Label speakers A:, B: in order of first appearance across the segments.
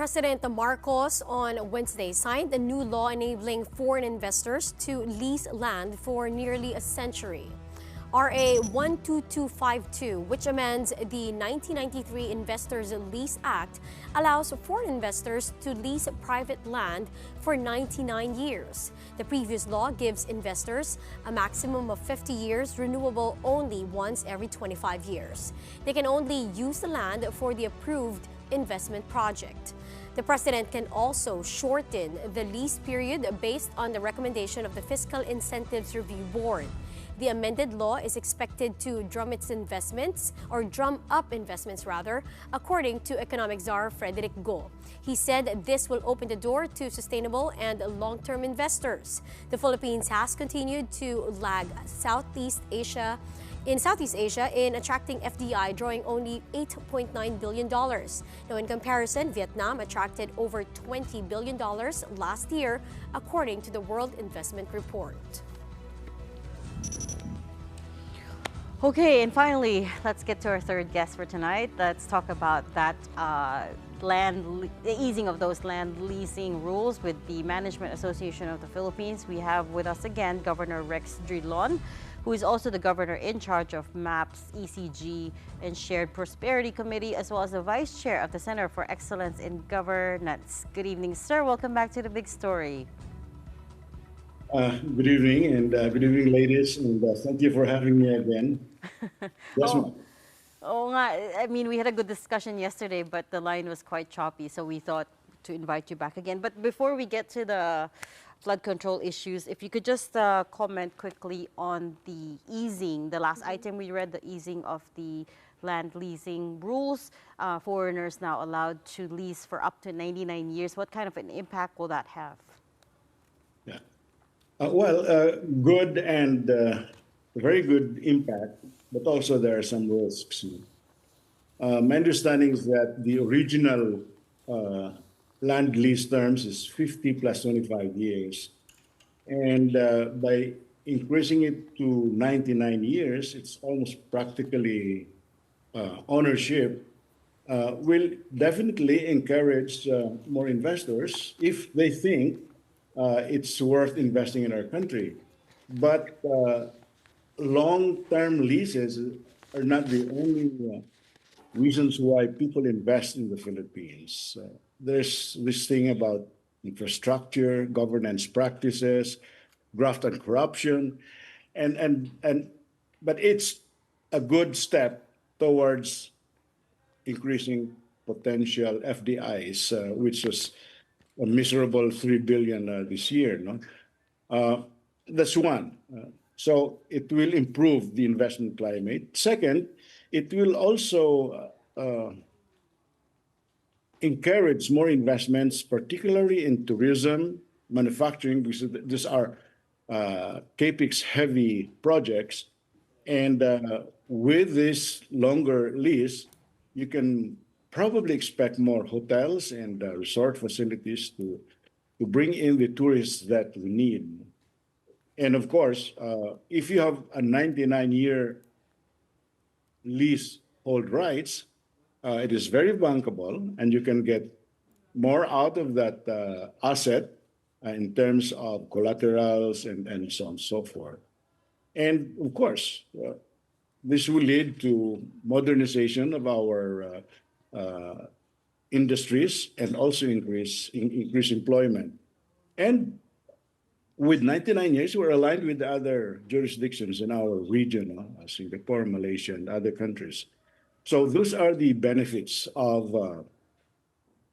A: President Marcos on Wednesday signed a new law enabling foreign investors to lease land for nearly a century. RA 12252, which amends the 1993 Investors Lease Act, allows foreign investors to lease private land for 99 years. The previous law gives investors a maximum of 50 years, renewable only once every 25 years. They can only use the land for the approved investment project. The president can also shorten the lease period based on the recommendation of the Fiscal Incentives Review Board. The amended law is expected to drum up investments, according to economic czar Frederick Go. He said this will open the door to sustainable and long-term investors. The Philippines has continued to lag Southeast Asia in attracting FDI, drawing only $8.9 billion. Now, in comparison, Vietnam attracted over $20 billion last year, according to the World Investment Report.
B: Okay, and finally, let's get to our third guest for tonight. Let's talk about that the easing of those land leasing rules with the Management Association of the Philippines. We have with us again Governor Rex Drilon, who is also the governor in charge of MAP's ECG and Shared Prosperity Committee, as well as the vice chair of the Center for Excellence in Governance. Good evening, sir. Welcome back to The Big Story.
C: Good evening, and good evening, ladies, and thank you for having me again. Yes, ma'am.
B: I mean, we had a good discussion yesterday, but the line was quite choppy, so we thought to invite you back again. But before we get to the flood control issues, if you could just comment quickly on the easing, the last item we read, the easing of the land leasing rules. Foreigners now allowed to lease for up to 99 years. What kind of an impact will that have?
C: Yeah. Good and very good impact, but also there are some risks. My understanding is that the original land lease terms is 50 plus 25 years. And by increasing it to 99 years, it's almost practically ownership, will definitely encourage more investors if they think it's worth investing in our country. But long-term leases are not the only reasons why people invest in the Philippines. There's this thing about infrastructure, governance practices, graft and corruption, but it's a good step towards increasing potential FDIs, which was a miserable 3 billion this year. No? That's one. So it will improve the investment climate. Second, it will also encourage more investments, particularly in tourism, manufacturing, because these are CAPEX-heavy projects. And with this longer lease, you can probably expect more hotels and resort facilities to bring in the tourists that we need. And of course, if you have a 99-year lease hold rights, it is very bankable, and you can get more out of that asset in terms of collaterals and so on and so forth. And of course, this will lead to modernization of our industries and also increase employment. And with 99 years, we're aligned with the other jurisdictions in our region, Singapore, Malaysia, and other countries. So those are the benefits of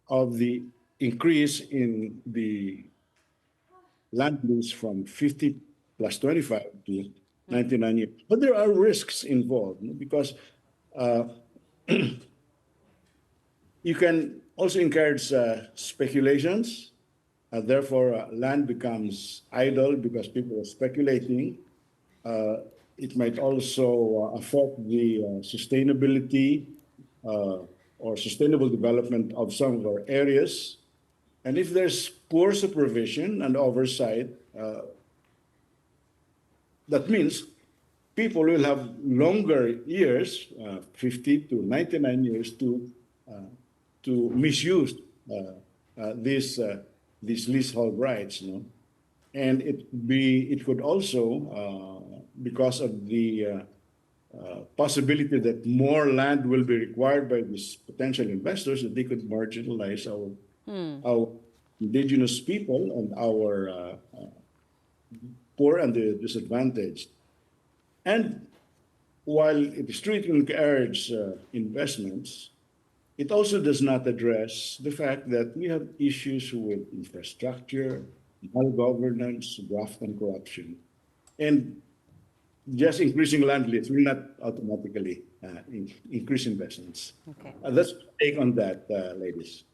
C: the increase in the land lease from 50 plus 25 to 99 years. But there are risks involved, because you can also encourage speculations. Therefore, land becomes idle because people are speculating. It might also affect the sustainability or sustainable development of some of our areas. And if there's poor supervision and oversight, that means people will have longer years, 50 to 99 years, to misuse these leasehold rights, no? And it could also, because of the possibility that more land will be required by these potential investors, that they could marginalize our indigenous people and our poor and the disadvantaged. And while it is true to encourage investments, it also does not address the fact that we have issues with infrastructure, malgovernance, graft, and corruption. And just increasing land lease will not automatically increase investments.
B: Okay.
C: Let's take on that, ladies.